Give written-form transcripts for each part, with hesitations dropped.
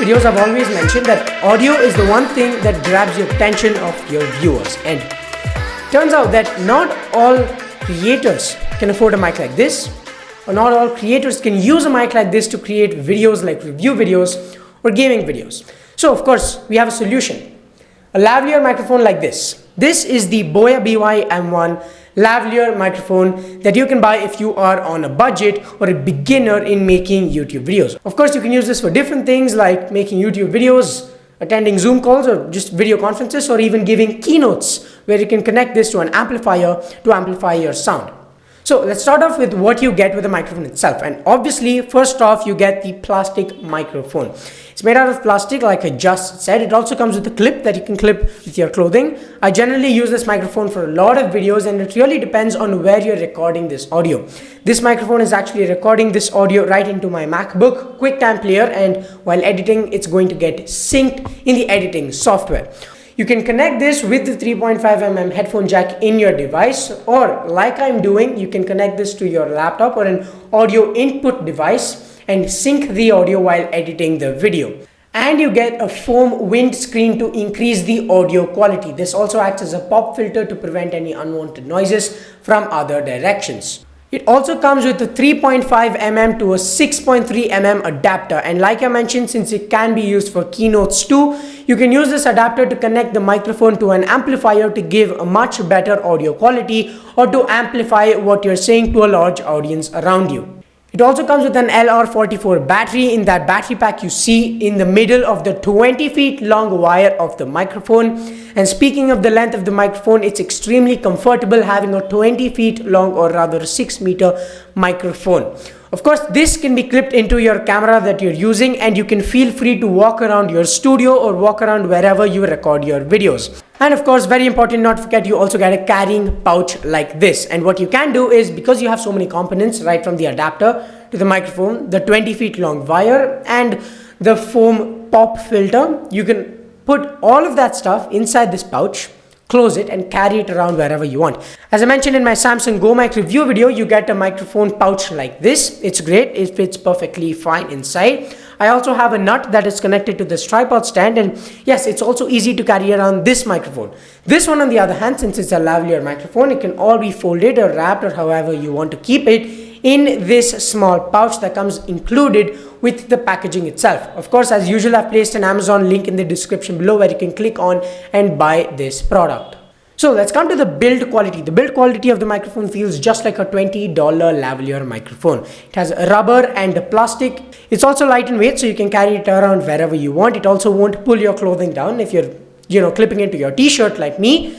videos, I've always mentioned that audio is the one thing that grabs your attention of your viewers, and turns out that not all creators can afford a mic like this, or not all creators can use a mic like this to create videos like review videos or gaming videos. So of course, we have a solution. A lavalier microphone like this. This is the Boya BY-M1 lavalier microphone that you can buy if you are on a budget or a beginner in making YouTube videos. Of course, you can use this for different things like making YouTube videos, attending Zoom calls or just video conferences, or even giving keynotes where you can connect this to an amplifier to amplify your sound. So let's start off with what you get with the microphone itself. And obviously, first off, you get the plastic microphone. It's made out of plastic, like I just said. It also comes with a clip that you can clip with your clothing. I generally use this microphone for a lot of videos, and it really depends on where you're recording this audio. This microphone is actually recording this audio right into my MacBook QuickTime player, and while editing, it's going to get synced in the editing software. You can connect this with the 3.5mm headphone jack in your device, or like I'm doing, you can connect this to your laptop or an audio input device and sync the audio while editing the video. And you get a foam windscreen to increase the audio quality. This also acts as a pop filter to prevent any unwanted noises from other directions. It also comes with a 3.5mm to a 6.3mm adapter, and like I mentioned, since it can be used for keynotes too, you can use this adapter to connect the microphone to an amplifier to give a much better audio quality or to amplify what you're saying to a large audience around you. It also comes with an LR44 battery. In that battery pack, you see in the middle of the 20 feet long wire of the microphone. And speaking of the length of the microphone, it's extremely comfortable having a 20 feet long, or rather 6-meter microphone. Of course, this can be clipped into your camera that you're using, and you can feel free to walk around your studio or walk around wherever you record your videos. And of course, very important not to forget, you also get a carrying pouch like this. And what you can do is, because you have so many components, right from the adapter to the microphone, the 20 feet long wire, and the foam pop filter, you can put all of that stuff inside this pouch, close it, and carry it around wherever you want. As I mentioned in my Samsung Go Mic review video, you get a microphone pouch like this. It's great. It fits perfectly fine inside. I also have a nut that is connected to this tripod stand, and yes, it's also easy to carry around this microphone. This one, on the other hand, since it's a lavalier microphone, it can all be folded or wrapped or however you want to keep it in this small pouch that comes included with the packaging itself. Of course, as usual, I've placed an Amazon link in the description below where you can click on and buy this product. So let's come to the build quality. The build quality of the microphone feels just like a $20 lavalier microphone. It has rubber and plastic. It's also light in weight, so you can carry it around wherever you want. It also won't pull your clothing down if you're clipping into your t-shirt like me,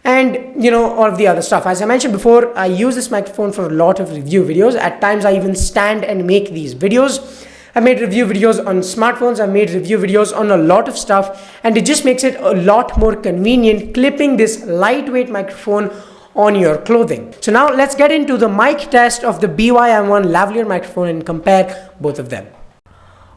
and all of the other stuff. As I mentioned before, I use this microphone for a lot of review videos. At times I even stand and make these videos. I made review videos on smartphones, I made review videos on a lot of stuff, and it just makes it a lot more convenient clipping this lightweight microphone on your clothing. So now let's get into the mic test of the BY-M1 lavalier microphone and compare both of them.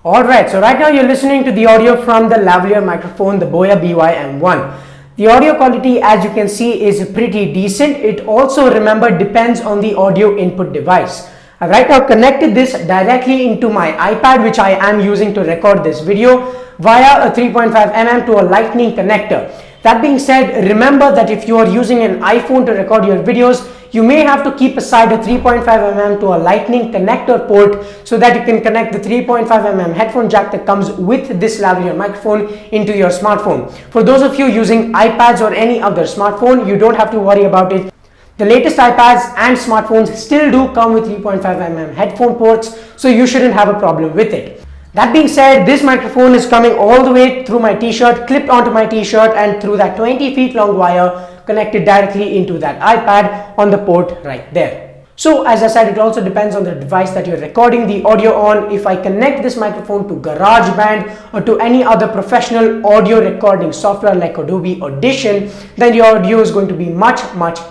Alright, so right now you're listening to the audio from the lavalier microphone, the Boya BY-M1. The audio quality, as you can see, is pretty decent. It also, remember, depends on the audio input device. I've right now connected this directly into my iPad, which I am using to record this video, via a 3.5mm to a lightning connector. That being said, remember that if you are using an iPhone to record your videos, you may have to keep aside a 3.5mm to a lightning connector port so that you can connect the 3.5mm headphone jack that comes with this lavalier microphone into your smartphone. For those of you using iPads or any other smartphone, you don't have to worry about it. The latest iPads and smartphones still do come with 3.5mm headphone ports, so you shouldn't have a problem with it. That being said, this microphone is coming all the way through my t-shirt, clipped onto my t-shirt, and through that 20 feet long wire connected directly into that iPad on the port right there. So as I said, it also depends on the device that you're recording the audio on. If I connect this microphone to GarageBand or to any other professional audio recording software like Adobe Audition, then the audio is going to be much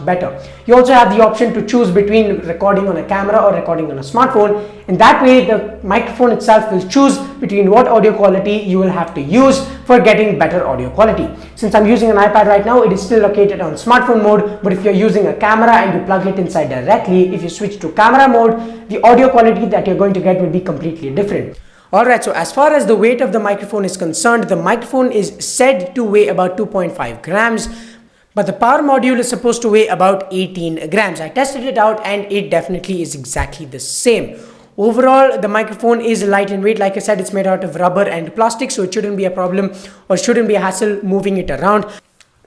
better. You also have the option to choose between recording on a camera or recording on a smartphone, and that way the microphone itself will choose between what audio quality you will have to use for getting better audio quality. Since I'm using an iPad right now, it is still located on smartphone mode, but if you're using a camera and you plug it inside directly, if you switch to camera mode, the audio quality that you're going to get will be completely different. Alright, so as far as the weight of the microphone is concerned, the microphone is said to weigh about 2.5 grams, but the power module is supposed to weigh about 18 grams. I tested it out and it definitely is exactly the same. Overall, the microphone is light in weight. Like I said, it's made out of rubber and plastic, so it shouldn't be a problem or shouldn't be a hassle moving it around.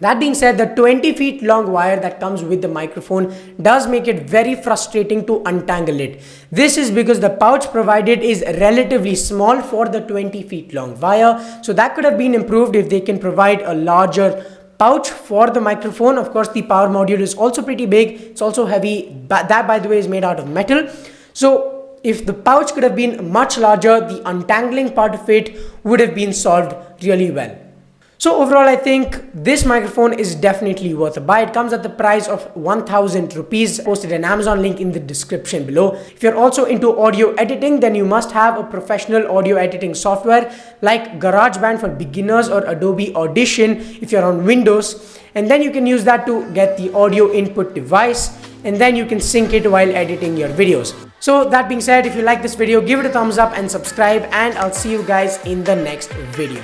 That being said, the 20 feet long wire that comes with the microphone does make it very frustrating to untangle it. This is because the pouch provided is relatively small for the 20 feet long wire. So that could have been improved if they can provide a larger pouch for the microphone. Of course, the power module is also pretty big. It's also heavy. But that, by the way, is made out of metal. So if the pouch could have been much larger, the untangling part of it would have been solved really well. So overall, I think this microphone is definitely worth a buy. It comes at the price of 1000 rupees. Posted an Amazon link in the description below. If you're also into audio editing, then you must have a professional audio editing software like GarageBand for beginners or Adobe Audition if you're on Windows. And then you can use that to get the audio input device, and then you can sync it while editing your videos. So that being said, if you like this video, give it a thumbs up and subscribe, and I'll see you guys in the next video.